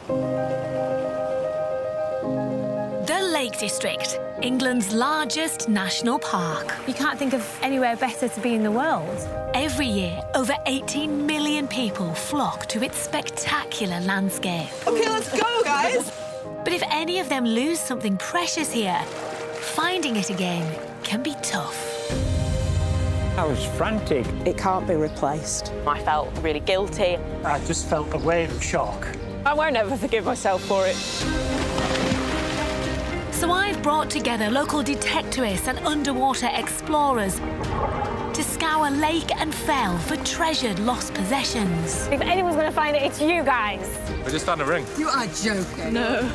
The Lake District, England's largest national park. You can't think of anywhere better to be in the world. Every year, over 18 million people flock to its spectacular landscape. OK, let's go, guys. But if any of them lose something precious here, finding it again can be tough. I was frantic. It can't be replaced. I felt really guilty. I just felt a wave of shock. I won't ever forgive myself for it. So I've brought together local detectorists and underwater explorers to scour lake and fell for treasured lost possessions. If anyone's going to find it, it's you guys. I just found a ring. You are joking. No.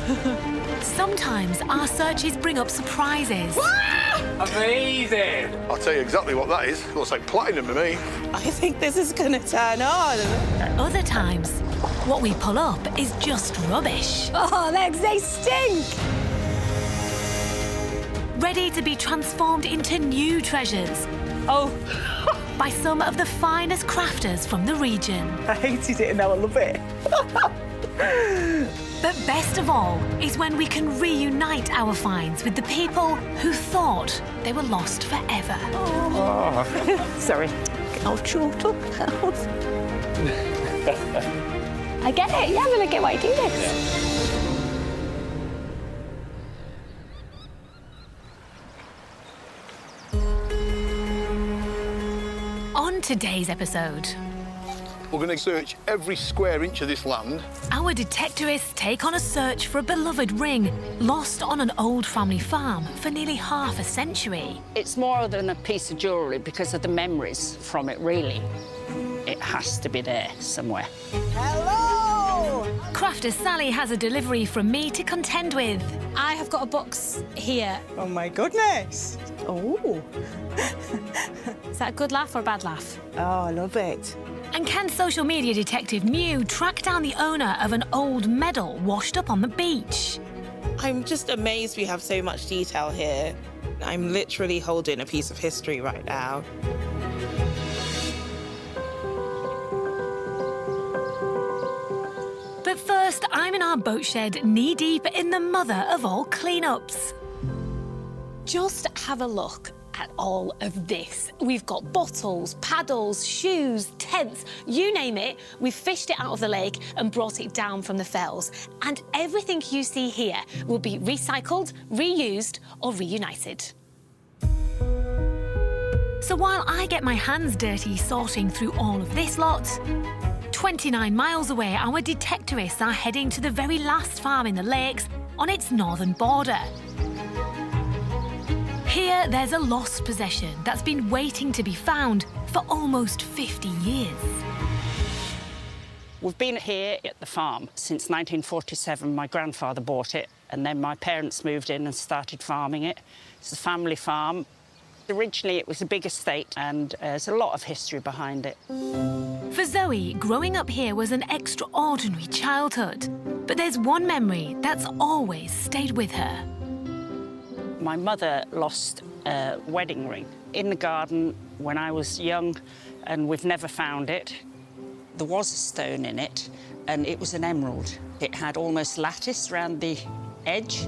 Sometimes our searches bring up surprises. Amazing! I'll tell you exactly what that is. It looks like platinum to me. I think this is going to turn on. Other times, what we pull up is just rubbish. Oh, legs, they stink! Ready to be transformed into new treasures. Oh. By some of the finest crafters from the region. I hated it and now I love it. But best of all is when we can reunite our finds with the people who thought they were lost forever. Oh. Sorry. I'll short up. I get it. Yeah, I get why you do this. Yeah. On today's episode, We're going to search every square inch of this land. our detectorists take on a search for a beloved ring lost on an old family farm for nearly half a century. It's more than a piece of jewellery because of the memories from it, really. It has to be there somewhere. Hello! Crafter Sally has a delivery from me to contend with. I have got a box here. Oh, my goodness. Oh. Is that a good laugh or a bad laugh? Oh, I love it. And can social media detective Mew track down the owner of an old medal washed up on the beach? I'm just amazed we have so much detail here. I'm literally holding a piece of history right now. But first, I'm in our boat shed, knee-deep in the mother of all cleanups. Just have a look at all of this. We've got bottles, paddles, shoes, tents, you name it. We've fished it out of the lake and brought it down from the fells. And everything you see here will be recycled, reused, or reunited. So while I get my hands dirty sorting through all of this lot, 29 miles away, our detectorists are heading to the very last farm in the lakes on its northern border. Here, there's a lost possession that's been waiting to be found for almost 50 years. We've been here at the farm since 1947. My grandfather bought it, and then my parents moved in and started farming it. It's a family farm. Originally, it was a big estate, and there's a lot of history behind it. For Zoe, growing up here was an extraordinary childhood. But there's one memory that's always stayed with her. My mother lost a wedding ring in the garden when I was young, and we've never found it. There was a stone in it, and it was an emerald. It had almost lattice around the edge.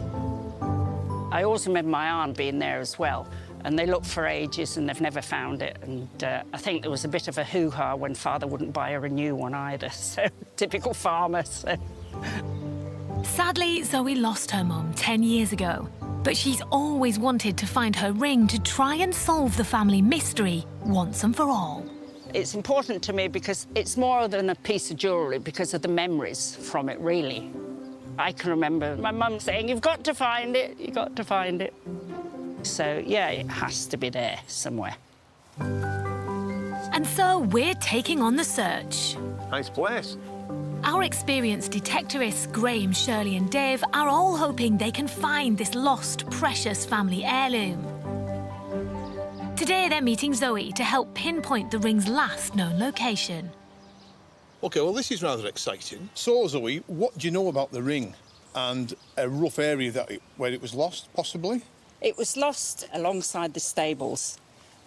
I always remember my aunt being there as well, and they looked for ages and they've never found it. And I think there was a bit of a hoo-ha when Father wouldn't buy her a new one either, so typical farmer. So. Sadly, Zoe lost her mum 10 years ago, but she's always wanted to find her ring to try and solve the family mystery once and for all. It's important to me because it's more than a piece of jewellery because of the memories from it, really. I can remember my mum saying, "You've got to find it, you've got to find it." So, yeah, it has to be there somewhere. And so we're taking on the search. Nice place. Our experienced detectorists, Graham, Shirley and Dave, are all hoping they can find this lost, precious family heirloom. Today, they're meeting Zoe to help pinpoint the ring's last known location. OK, well, this is rather exciting. So, Zoe, what do you know about the ring and a rough area where it was lost, possibly? It was lost alongside the stables,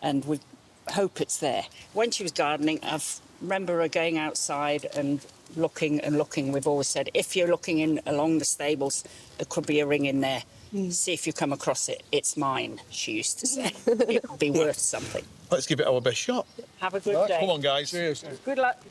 and we hope it's there. When she was gardening, I remember her going outside and looking and looking. We've always said, if you're looking in along the stables, there could be a ring in there. See if you come across it. It's mine, she used to say. It would be worth something. Let's give it our best shot. Have a good day. Come on, guys. Cheers. Good luck.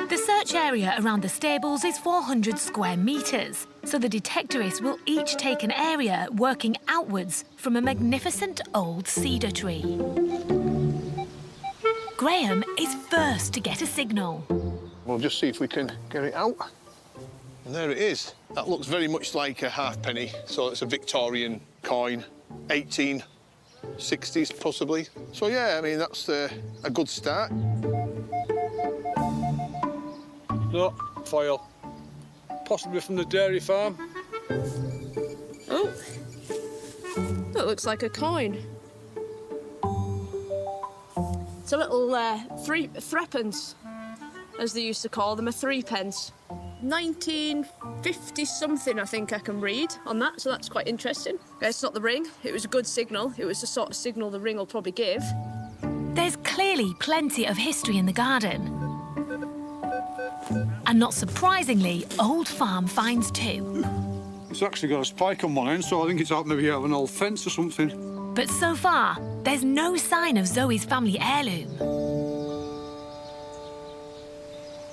The search area around the stables is 400 square metres, so the detectorists will each take an area working outwards from a magnificent old cedar tree. Graham is first to get a signal. We'll just see if we can get it out. And there it is. That looks very much like a halfpenny, so it's a Victorian coin, 1860s possibly. So yeah, I mean, that's a good start. No, foil. Possibly from the dairy farm. Oh, that looks like a coin. It's a little threepence, as they used to call them, a threepence. 1950-something, I think I can read on that, so that's quite interesting. It's not the ring. It was a good signal. It was the sort of signal the ring will probably give. There's clearly plenty of history in the garden. And not surprisingly, old farm finds too. It's actually got a spike on one end, so I think it's out maybe out of an old fence or something. But so far, there's no sign of Zoe's family heirloom.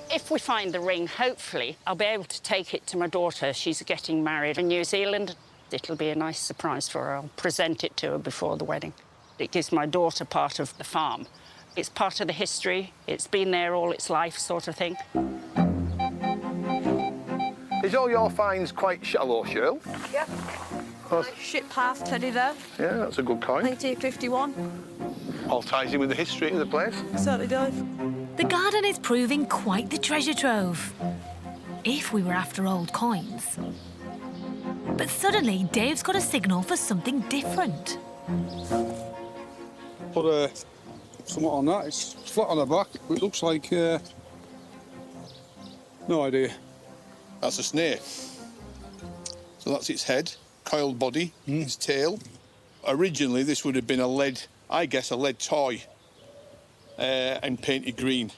If we find the ring, hopefully, I'll be able to take it to my daughter. She's getting married in New Zealand. It'll be a nice surprise for her. I'll present it to her before the wedding. It gives my daughter part of the farm. It's part of the history. It's been there all its life, sort of thing. Is all your finds quite shallow, Shirl? Yeah. Nice ship halfpenny there, Yeah, that's a good coin. 1951. All ties in with the history of the place. Certainly does. The garden is proving quite the treasure trove. If we were after old coins. But suddenly, Dave's got a signal for something different. Put something on that. It's flat on the back. It looks like... no idea. That's a snake. So that's its head, coiled body, its tail. Originally, this would have been a lead toy and painted green.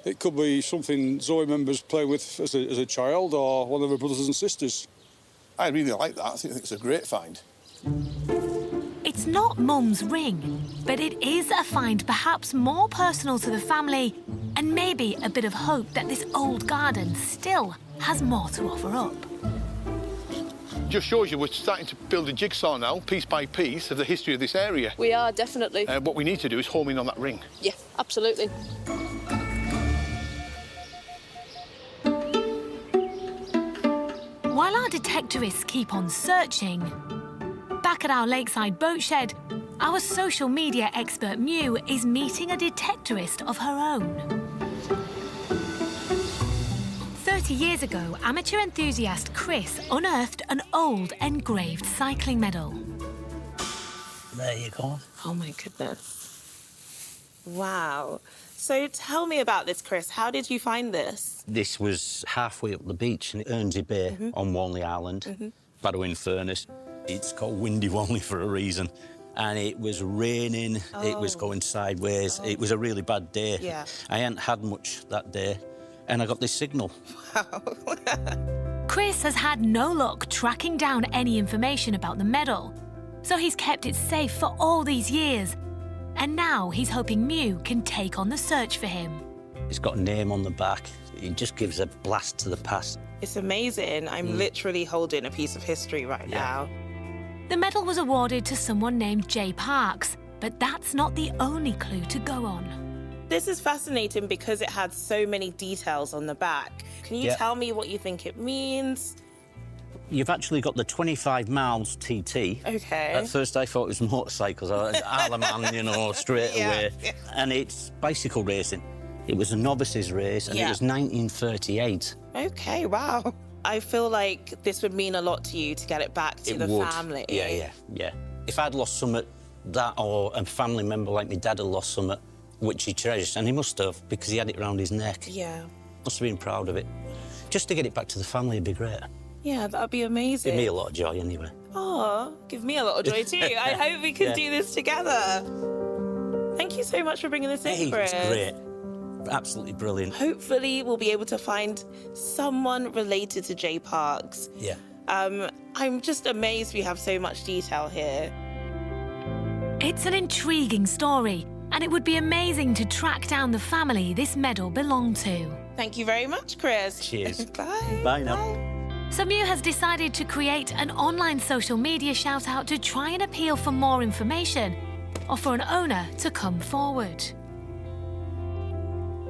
It could be something Zoe members play with as a child or one of her brothers and sisters. I really like that. I think it's a great find. It's not Mum's ring, but it is a find perhaps more personal to the family and maybe a bit of hope that this old garden still has more to offer up. Just shows you we're starting to build a jigsaw now, piece by piece, of the history of this area. We are, definitely. What we need to do is home in on that ring. Yeah, absolutely. While our detectorists keep on searching, back at our lakeside boat shed, our social media expert Mew is meeting a detectorist of her own. 30 years ago, amateur enthusiast Chris unearthed an old engraved cycling medal. There you go. Oh, my goodness. Wow. So tell me about this, Chris. How did you find this? This was halfway up the beach in Ernsey Bay on Walney Island, Barrowing Furnace. It's called Windy Walney for a reason. And it was raining, it was going sideways. It was a really bad day. Yeah. I hadn't had much that day, and I got this signal. Wow. Chris has had no luck tracking down any information about the medal, so he's kept it safe for all these years. And now he's hoping Mew can take on the search for him. It's got a name on the back. It just gives a blast to the past. It's amazing. I'm literally holding a piece of history right now. The medal was awarded to someone named Jay Parks, but that's not the only clue to go on. This is fascinating because it had so many details on the back. Can you tell me what you think it means? You've actually got the 25 miles TT. Okay. At first I thought it was motorcycles, Alaman, you know, straight away. Yeah. And it's bicycle racing. It was a novices race, and it was 1938. Okay, wow. I feel like this would mean a lot to you to get it back to the family. Yeah. If I'd lost something, that or a family member like my dad had lost something, which he treasured, and he must have, because he had it around his neck. Yeah. Must have been proud of it. Just to get it back to the family would be great. Yeah, that'd be amazing. Give me a lot of joy, anyway. Oh, give me a lot of joy too. I hope we can do this together. Thank you so much for bringing this in, Chris. It's great. absolutely brilliant. Hopefully we'll be able to find someone related to Jay Parks. Yeah. I'm just amazed we have so much detail here. It's an intriguing story, and it would be amazing to track down the family this medal belonged to. Thank you very much, Chris. Cheers. Bye. Bye now. So Mew has decided to create an online social media shout-out to try and appeal for more information, or for an owner to come forward.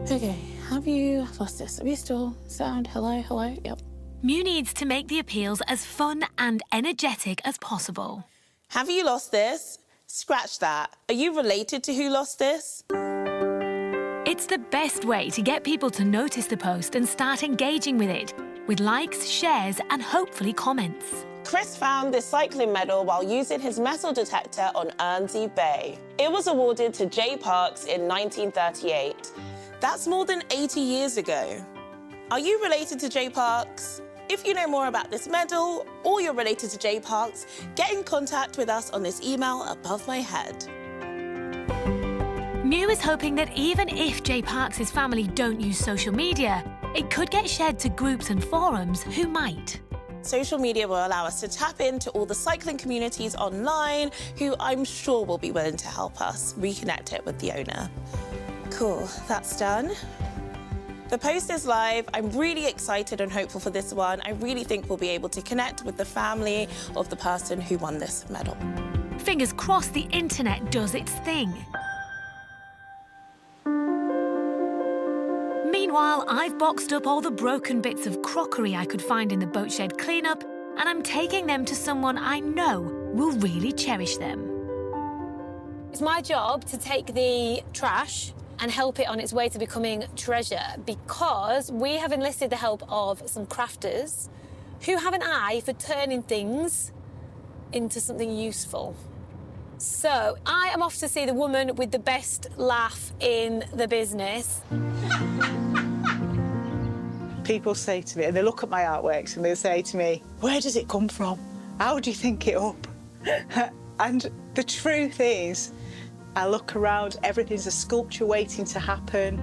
Okay, have you lost this? Are you still sound? Hello, hello? Yep. Mew needs to make the appeals as fun and energetic as possible. Have you lost this? Scratch that. Are you related to who lost this? It's the best way to get people to notice the post and start engaging with it, with likes, shares, and hopefully comments. Chris found this cycling medal while using his metal detector on Guernsey Bay. It was awarded to Jay Parks in 1938. That's more than 80 years ago. Are you related to Jay Parks? If you know more about this medal, or you're related to Jay Parks, get in contact with us on this email above my head. Mew is hoping that even if Jay Parks' family don't use social media, it could get shared to groups and forums who might. Social media will allow us to tap into all the cycling communities online, who I'm sure will be willing to help us reconnect it with the owner. Cool, that's done. The post is live. I'm really excited and hopeful for this one. I really think we'll be able to connect with the family of the person who won this medal. Fingers crossed the internet does its thing. Meanwhile, I've boxed up all the broken bits of crockery I could find in the boat shed cleanup, and I'm taking them to someone I know will really cherish them. It's my job to take the trash and help it on its way to becoming treasure, because we have enlisted the help of some crafters who have an eye for turning things into something useful. So I am off to see the woman with the best laugh in the business. People say to me, and they look at my artworks and they say to me, where does it come from? How do you think it up? And the truth is, I look around, everything's a sculpture waiting to happen.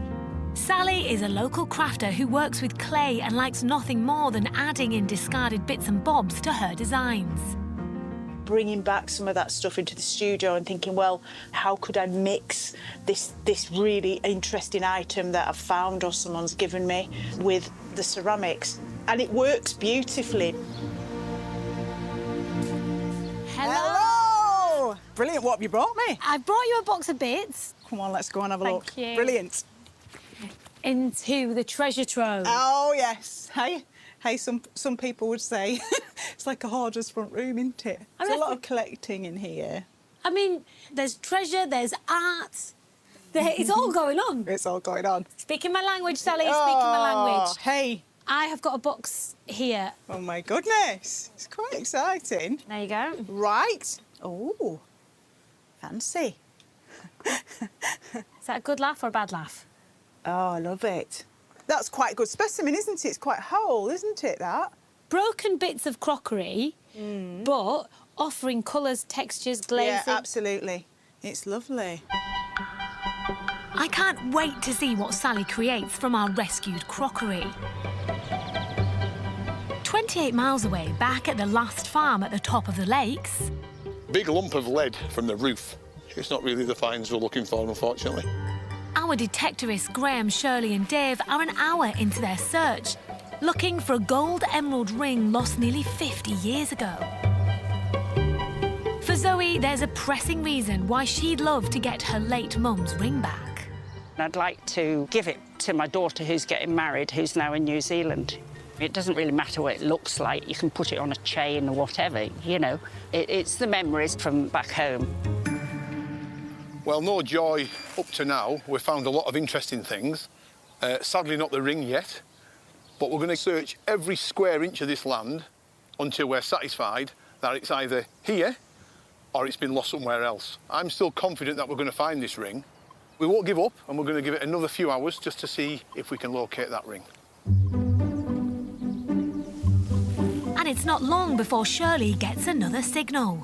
Sally is a local crafter who works with clay and likes nothing more than adding in discarded bits and bobs to her designs. Bringing back some of that stuff into the studio and thinking, well, how could I mix this really interesting item that I've found or someone's given me with the ceramics? And it works beautifully. Hello! Brilliant, what have you brought me? I brought you a box of bits. Come on, let's go and have a look. Thank you. Brilliant. Into the treasure trove. Oh, yes. Hey, some people would say it's like a hoarder's front room, isn't it? There's a lot of collecting in here. I mean, there's treasure, there's art. It's all going on. It's all going on. Speaking my language, Sally, speaking my language. Hey. I have got a box here. Oh, my goodness. It's quite exciting. There you go. Right. Oh, fancy. Is that a good laugh or a bad laugh? Oh, I love it. That's quite a good specimen, isn't it? It's quite whole, isn't it, that? Broken bits of crockery, but offering colours, textures, glazing. Yeah, absolutely. It's lovely. I can't wait to see what Sally creates from our rescued crockery. 28 miles away, back at the last farm at the top of the lakes. Big lump of lead from the roof. It's not really the finds we're looking for, unfortunately. Our detectorists Graham, Shirley and Dave are an hour into their search, looking for a gold emerald ring lost nearly 50 years ago. For Zoe, there's a pressing reason why she'd love to get her late mum's ring back. I'd like to give it to my daughter who's getting married, who's now in New Zealand. It doesn't really matter what it looks like. You can put it on a chain or whatever, you know. It's the memories from back home. Well, no joy up to now. We've found a lot of interesting things. Sadly, not the ring yet. But we're going to search every square inch of this land until we're satisfied that it's either here or it's been lost somewhere else. I'm still confident that we're going to find this ring. We won't give up, and we're going to give it another few hours just to see if we can locate that ring. And it's not long before Shirley gets another signal.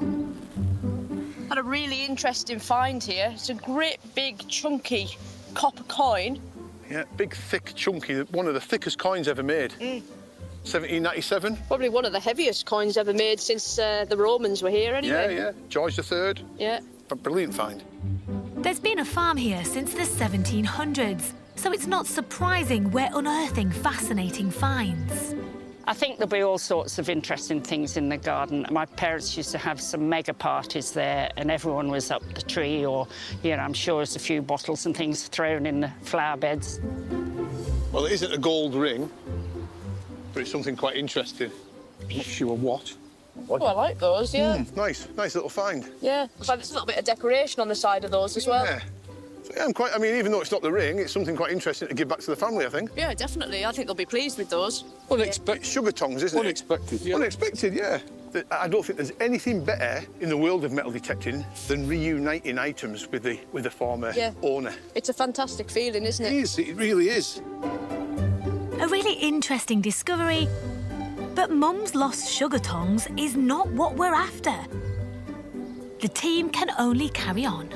Had a really interesting find here. It's a great big chunky copper coin. Yeah, big, thick, chunky, one of the thickest coins ever made. 1797. Probably one of the heaviest coins ever made since the Romans were here anyway. Yeah, yeah. George III. Yeah. A brilliant find. There's been a farm here since the 1700s, so it's not surprising we're unearthing fascinating finds. I think there'll be all sorts of interesting things in the garden. My parents used to have some mega parties there and everyone was up the tree or, you know, I'm sure there's a few bottles and things thrown in the flower beds. Well, it isn't a gold ring, but it's something quite interesting. I'm not sure what. Oh, I like those, yeah. Nice little find. Yeah. In fact, there's a little bit of decoration on the side of those as well. Yeah. So, yeah, I mean, even though it's not the ring, it's something quite interesting to give back to the family, I think. Yeah, definitely. I think they'll be pleased with those. Unexpected. Sugar tongs, isn't it? Unexpected, yeah. Unexpected, yeah. I don't think there's anything better in the world of metal detecting than reuniting items with the former owner. It's a fantastic feeling, isn't it? It is, it really is. A really interesting discovery, but Mum's lost sugar tongs is not what we're after. The team can only carry on.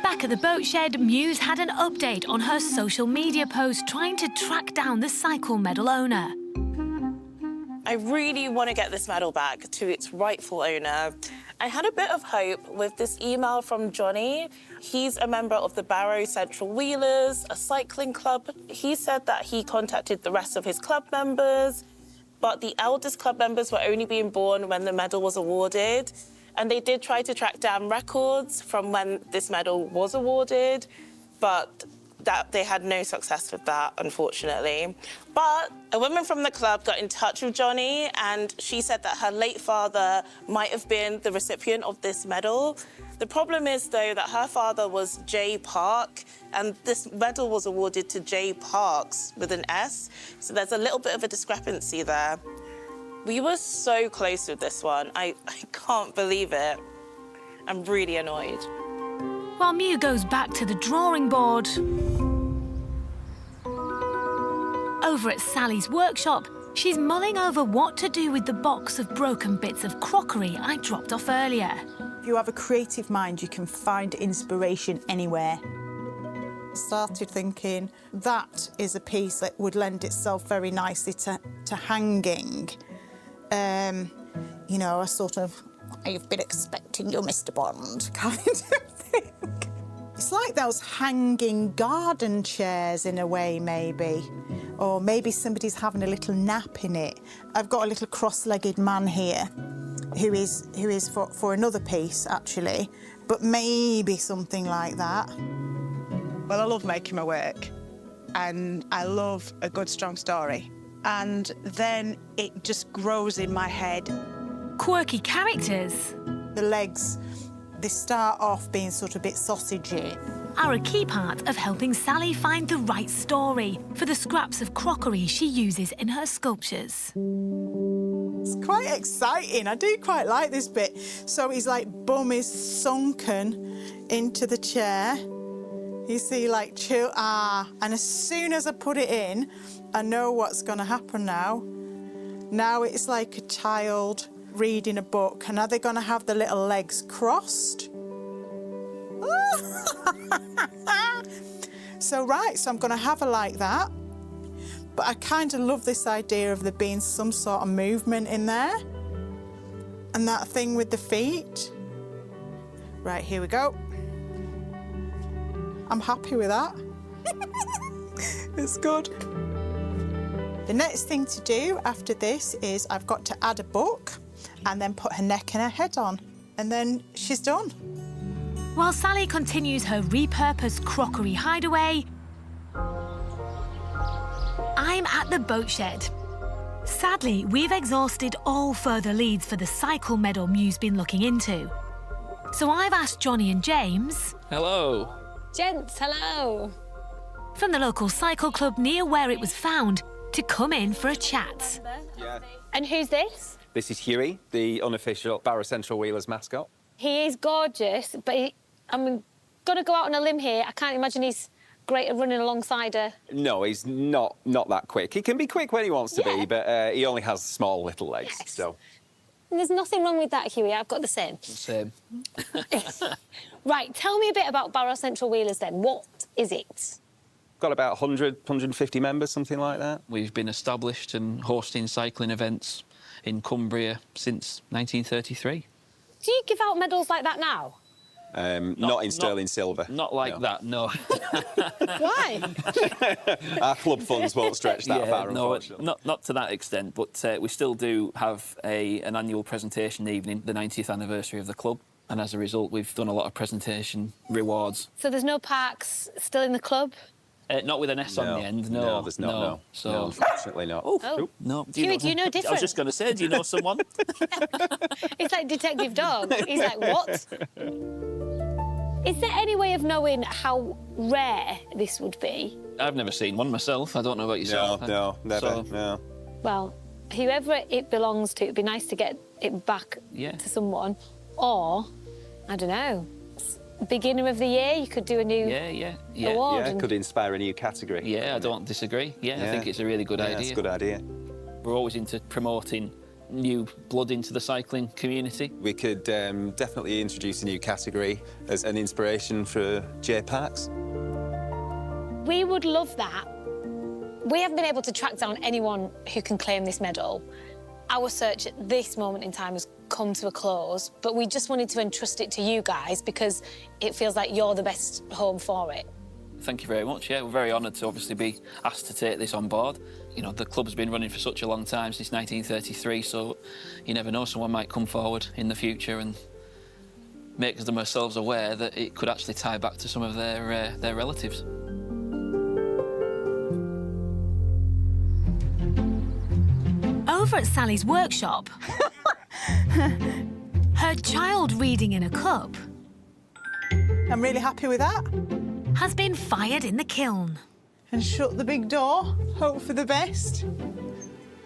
Back at the boat shed, Muse had an update on her social media post trying to track down the cycle medal owner. I really want to get this medal back to its rightful owner. I had a bit of hope with this email from Johnny. He's a member of the Barrow Central Wheelers, a cycling club. He said that he contacted the rest of his club members, but the eldest club members were only being born when the medal was awarded. And they did try to track down records from when this medal was awarded, but they had no success with that, unfortunately. But a woman from the club got in touch with Johnny and she said that her late father might have been the recipient of this medal. The problem is, though, that her father was J. Park and this medal was awarded to J. Parks with an S, so there's a little bit of a discrepancy there. We were so close with this one. I can't believe it. I'm really annoyed. While Mew goes back to the drawing board, over at Sally's workshop, she's mulling over what to do with the box of broken bits of crockery I dropped off earlier. If you have a creative mind, you can find inspiration anywhere. Started thinking that is a piece that would lend itself very nicely to hanging. You know, a sort of, I've been expecting you, Mr. Bond, kind of thing. It's like those hanging garden chairs in a way, maybe. Or maybe somebody's having a little nap in it. I've got a little cross-legged man here who is for another piece, actually, but maybe something like that. Well, I love making my work, and I love a good, strong story. And then it just grows in my head. Quirky characters. The legs, they start off being sort of a bit sausagey. Are a key part of helping Sally find the right story for the scraps of crockery she uses in her sculptures. It's quite exciting. I do quite like this bit. So his bum is sunken into the chair. You see, and as soon as I put it in, I know what's going to happen now. Now it's like a child reading a book, and are they going to have the little legs crossed? So I'm going to have her like that. But I kind of love this idea of there being some sort of movement in there. And that thing with the feet. Right, here we go. I'm happy with that. It's good. The next thing to do after this is I've got to add a book and then put her neck and her head on. And then she's done. While Sally continues her repurposed crockery hideaway, I'm at the boat shed. Sadly, we've exhausted all further leads for the cycle medal Mew's been looking into. So I've asked Johnny and James... Hello. Gents, hello. ...from the local cycle club near where it was found to come in for a chat. Yeah. And who's this? This is Huey, the unofficial Barrow Central Wheelers mascot. He is gorgeous, but I'm going to go out on a limb here. I can't imagine he's great at running alongside her. No, he's not that quick. He can be quick when he wants to be, but he only has small little legs, so... There's nothing wrong with that, Huey. I've got the same. Same. Right, tell me a bit about Barrow Central Wheelers then. What is it? Got about 100, 150 members, something like that. We've been established and hosting cycling events in Cumbria since 1933. Do you give out medals like that now? Not in sterling silver. Not like that, no. Why? Our club funds won't stretch that far, unfortunately. Not to that extent, but we still do have an annual presentation evening, the 90th anniversary of the club, and as a result, we've done a lot of presentation rewards. So there's no parks still in the club? Not with an S on the end, no. No, there's not, no. So... No, unfortunately not. Oh. No. Huey, do you know different? I was just going to say, do you know someone? It's like Detective Dog. He's like, what? Is there any way of knowing how rare this would be? I've never seen one myself. I don't know about yourself. No, never, no. Well, whoever it belongs to, it'd be nice to get it back to someone. Or, I don't know, beginner of the year, you could do a new award. Yeah, could inspire a new category. Yeah, I don't disagree. Yeah, I think it's a really good idea. It's a good idea. We're always into promoting new blood into the cycling community. We could definitely introduce a new category as an inspiration for J Parks. We would love that. We haven't been able to track down anyone who can claim this medal. Our search at this moment in time has come to a close, but we just wanted to entrust it to you guys because it feels like you're the best home for it. Thank you very much. Yeah, we're very honoured to obviously be asked to take this on board. You know, the club's been running for such a long time, since 1933, so you never know, someone might come forward in the future and make themselves aware that it could actually tie back to some of their relatives. Over at Sally's workshop, her child reading in a cup I'm really happy with that. has been fired in the kiln. And shut the big door, hope for the best.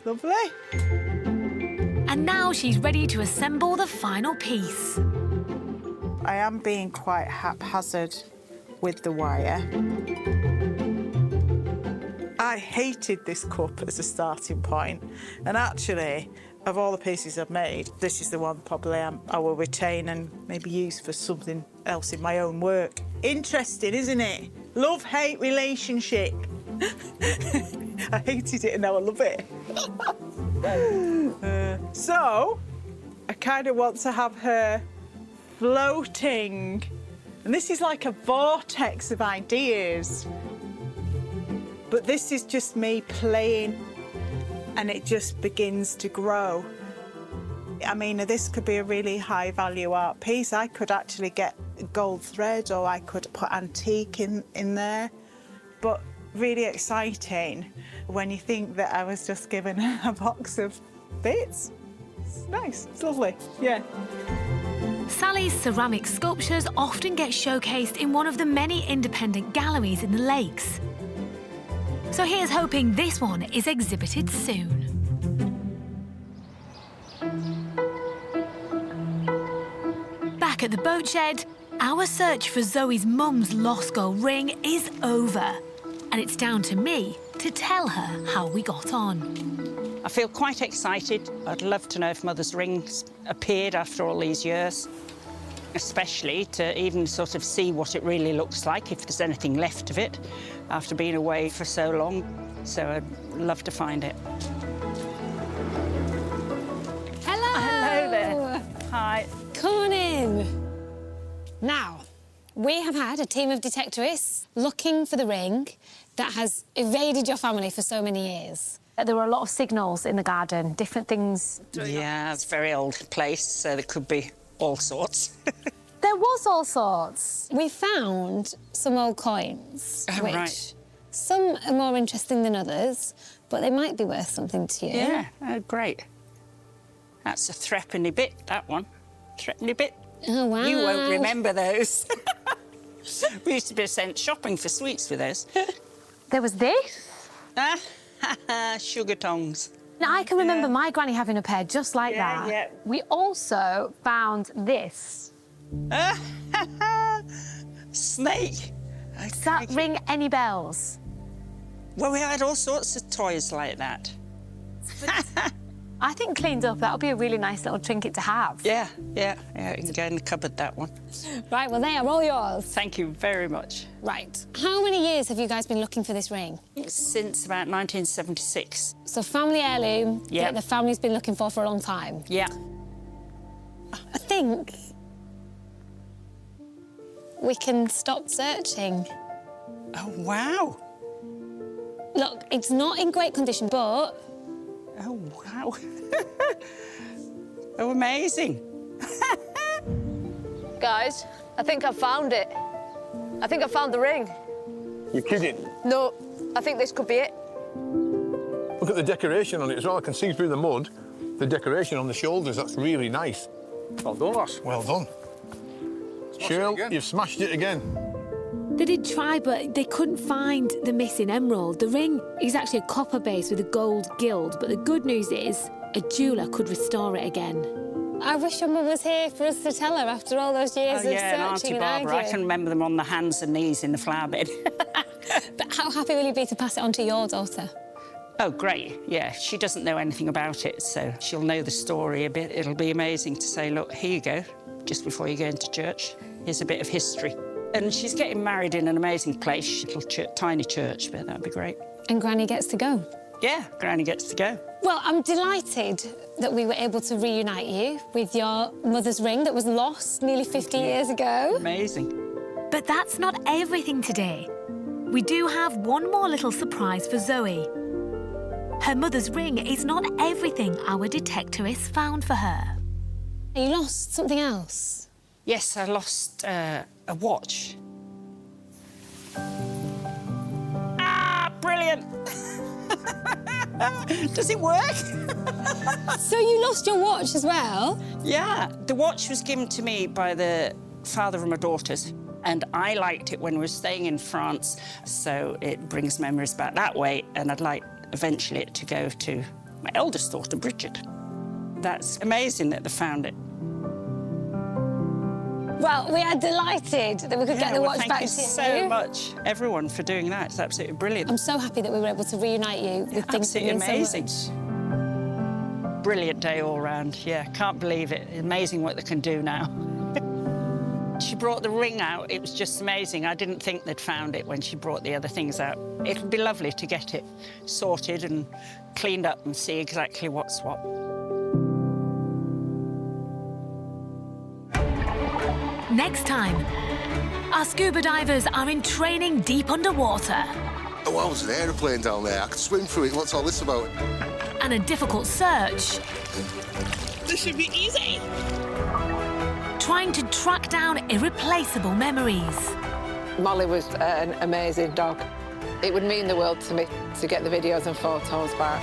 Lovely. And now she's ready to assemble the final piece. I am being quite haphazard with the wire. I hated this cup as a starting point, and actually, of all the pieces I've made, this is the one probably I will retain and maybe use for something else in my own work. Interesting, isn't it? Love-hate relationship. I hated it and now I love it. So, I kind of want to have her floating. And this is like a vortex of ideas. But this is just me playing, and it just begins to grow. I mean, this could be a really high-value art piece. I could actually get gold thread, or I could put antique in there. But really exciting when you think that I was just given a box of bits. It's nice, it's lovely, yeah. Sally's ceramic sculptures often get showcased in one of the many independent galleries in the Lakes. So here's hoping this one is exhibited soon. Back at the boat shed, our search for Zoe's mum's lost gold ring is over. And it's down to me to tell her how we got on. I feel quite excited. I'd love to know if Mother's ring's appeared after all these years, especially to even sort of see what it really looks like, if there's anything left of it after being away for so long. So I'd love to find it. Hello! Hello there. Hi. Come on in. Now, we have had a team of detectorists looking for the ring that has evaded your family for so many years. There were a lot of signals in the garden, different things. Yeah, it's a very old place, so there could be all sorts. There was all sorts. We found some old coins, Oh, which right. some are more interesting than others, but they might be worth something to you. Yeah, oh, great. That's a threepenny bit, that one. Threepenny bit. Oh, wow. You won't remember those. We used to be sent shopping for sweets with those. There was this. Sugar tongs. Now, I can remember my granny having a pair just like that. Yeah. We also found this. Snake. Does that ring any bells? Well, we had all sorts of toys like that. I think cleaned up, that'll be a really nice little trinket to have. Yeah, yeah, yeah, you can go in the cupboard, that one. Right, well, they are all yours. Thank you very much. Right. How many years have you guys been looking for this ring? Since about 1976. So family heirloom Yeah. that the family's been looking for a long time. Yeah. I think we can stop searching. Oh, wow. Look, it's not in great condition, but... Oh, wow. Oh, amazing. Guys, I think I've found it. I think I found the ring. You're kidding. No, I think this could be it. Look at the decoration on it as well. I can see through the mud the decoration on the shoulders. That's really nice. Well done, lass. Well done. Cheryl, you've smashed it again. They did try, but they couldn't find the missing emerald. The ring is actually a copper base with a gold gild, but the good news is a jeweller could restore it again. I wish your mum was here for us to tell her after all those years of yeah, and Auntie searching and Barbara, I arguing. can remember them on the hands and knees in the flower bed. But how happy will you be to pass it on to your daughter? Oh, great, yeah. She doesn't know anything about it, so she'll know the story a bit. It'll be amazing to say, look, here you go, just before you go into church. Here's a bit of history. And she's getting married in an amazing place, little tiny church, but that'd be great. And Granny gets to go? Yeah, Granny gets to go. Well, I'm delighted that we were able to reunite you with your mother's ring that was lost nearly 50 years ago. Amazing. But that's not everything today. We do have one more little surprise for Zoe. Her mother's ring is not everything our detectorists found for her. You lost something else? Yes, I lost a watch. Ah, brilliant! Does it work? So you lost your watch as well? Yeah, the watch was given to me by the father of my daughters, and I liked it when we were staying in France, so it brings memories back that way, and I'd like eventually it to go to my eldest daughter, Bridget. That's amazing that they found it. Well, we are delighted that we could get the watch back to you. Thank you so much, everyone, for doing that. It's absolutely brilliant. I'm so happy that we were able to reunite you with things that Absolutely mean so amazing. much. Brilliant day all round. Yeah, can't believe it. Amazing what they can do now. She brought the ring out. It was just amazing. I didn't think they'd found it when she brought the other things out. It'll be lovely to get it sorted and cleaned up and see exactly what's what. Next time, our scuba divers are in training deep underwater. Oh, I was an aeroplane down there. I could swim through it. What's all this about? And a difficult search. This should be easy. Trying to track down irreplaceable memories. Molly was an amazing dog. It would mean the world to me to get the videos and photos back.